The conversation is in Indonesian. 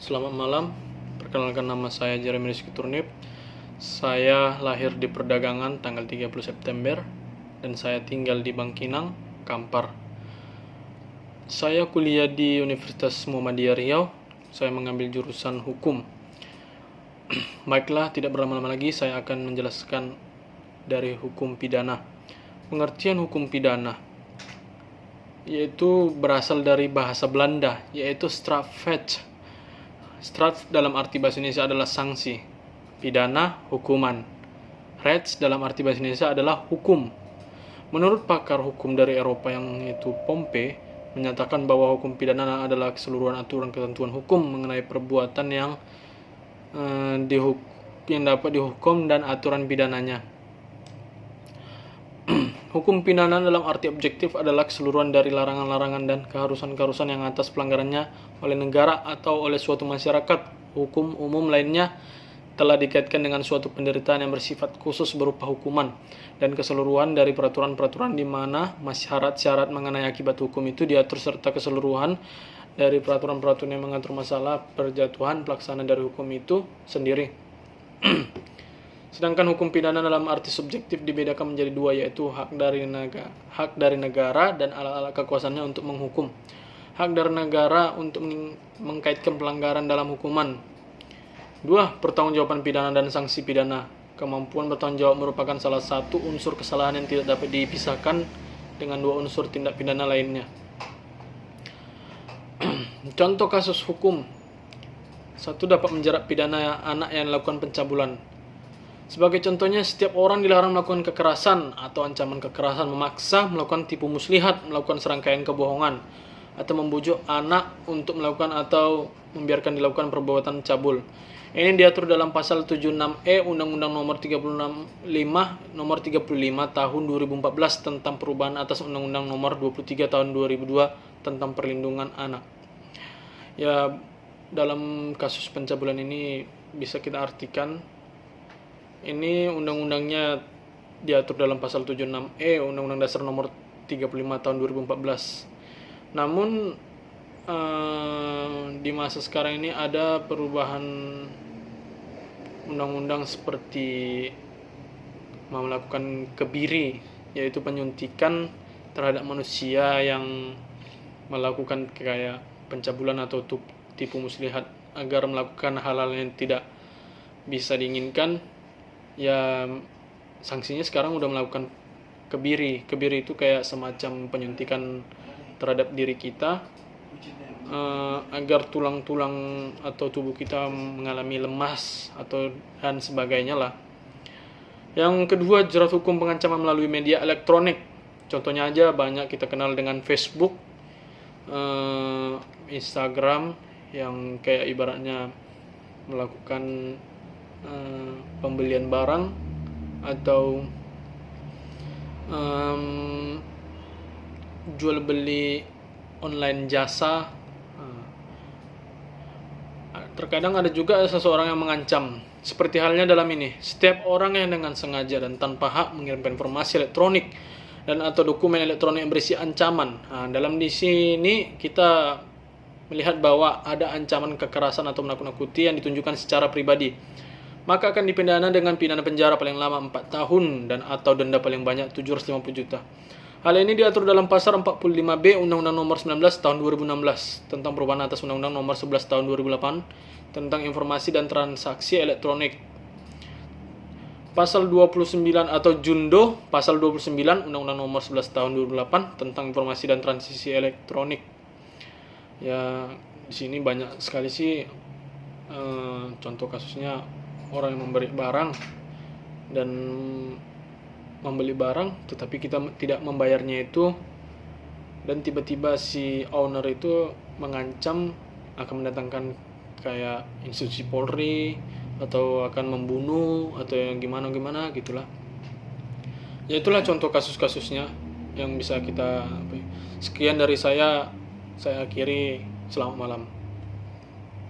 Selamat malam, perkenalkan nama saya Jeremy Rizky Turnip. Saya lahir di Perdagangan tanggal 30 September dan saya tinggal di Bangkinang, Kampar. Saya kuliah di Universitas Muhammadiyah Riau. Saya mengambil jurusan hukum. Baiklah, tidak berlama-lama lagi saya akan menjelaskan dari hukum pidana. Pengertian hukum pidana yaitu berasal dari bahasa Belanda, yaitu strafrecht. Straf dalam arti bahasa Indonesia adalah sanksi, pidana hukuman. Recht dalam arti bahasa Indonesia adalah hukum. Menurut pakar hukum dari Eropa yang itu Pompe, menyatakan bahwa hukum pidana adalah keseluruhan aturan ketentuan hukum mengenai perbuatan yang dapat dihukum dan aturan pidananya. Hukum pidana dalam arti objektif adalah keseluruhan dari larangan-larangan dan keharusan-keharusan yang atas pelanggarannya oleh negara atau oleh suatu masyarakat. Hukum umum lainnya telah dikaitkan dengan suatu penderitaan yang bersifat khusus berupa hukuman, dan keseluruhan dari peraturan-peraturan di mana syarat-syarat mengenai akibat hukum itu diatur, serta keseluruhan dari peraturan-peraturan yang mengatur masalah perjatuhan pelaksanaan dari hukum itu sendiri. Sedangkan hukum pidana dalam arti subjektif dibedakan menjadi dua, yaitu hak dari negara dan alat-alat kekuasaannya untuk menghukum. Hak dari negara untuk mengkaitkan pelanggaran dalam hukuman. 2. Pertanggungjawaban pidana dan sanksi pidana. Kemampuan bertanggung jawab merupakan salah satu unsur kesalahan yang tidak dapat dipisahkan dengan dua unsur tindak pidana lainnya. Contoh kasus hukum. 1. Dapat menjerat pidana anak yang melakukan pencabulan. Sebagai contohnya, setiap orang dilarang melakukan kekerasan atau ancaman kekerasan, memaksa, melakukan tipu muslihat, melakukan serangkaian kebohongan, atau membujuk anak untuk melakukan atau membiarkan dilakukan perbuatan cabul. Ini diatur dalam pasal 76E Undang-Undang Nomor 35 Tahun 2014 tentang perubahan atas Undang-Undang Nomor 23 Tahun 2002 tentang perlindungan anak. Ya, dalam kasus pencabulan ini bisa kita artikan, ini undang-undangnya diatur dalam pasal 76E Undang-Undang Dasar Nomor 35 Tahun 2014. Namun di masa sekarang ini ada perubahan undang-undang seperti melakukan kebiri, yaitu penyuntikan terhadap manusia yang melakukan kayak pencabulan atau tipu muslihat agar melakukan hal-hal yang tidak bisa diinginkan. Ya, sanksinya sekarang udah melakukan kebiri. Kebiri itu kayak semacam penyuntikan terhadap diri kita agar tulang-tulang atau tubuh kita mengalami lemas atau dan sebagainya lah. Yang kedua, jerat hukum pengancaman melalui media elektronik. Contohnya aja banyak kita kenal dengan Facebook, Instagram, yang kayak ibaratnya melakukan pembelian barang atau jual beli online jasa. Terkadang ada juga seseorang yang mengancam, seperti halnya dalam ini. Setiap orang yang dengan sengaja dan tanpa hak mengirimkan informasi elektronik dan atau dokumen elektronik yang berisi ancaman. Dalam di sini kita melihat bahwa ada ancaman kekerasan atau menakut-nakuti yang ditunjukkan secara pribadi, maka akan dipidana dengan pidana penjara paling lama 4 tahun dan atau denda paling banyak 750 juta. Hal ini diatur dalam pasal 45B Undang-Undang Nomor 19 Tahun 2016 tentang perubahan atas Undang-Undang Nomor 11 Tahun 2008 tentang informasi dan transaksi elektronik. Pasal 29 atau Jundo, pasal 29 Undang-Undang Nomor 11 Tahun 2008 tentang informasi dan transaksi elektronik. Ya, di sini banyak sekali sih contoh kasusnya. Orang yang memberi barang dan membeli barang tetapi kita tidak membayarnya itu, dan tiba-tiba si owner itu mengancam akan mendatangkan kayak institusi Polri atau akan membunuh atau yang gimana gitulah. Ya, itulah contoh kasus-kasusnya yang bisa kita. Sekian dari saya akhiri. Selamat malam.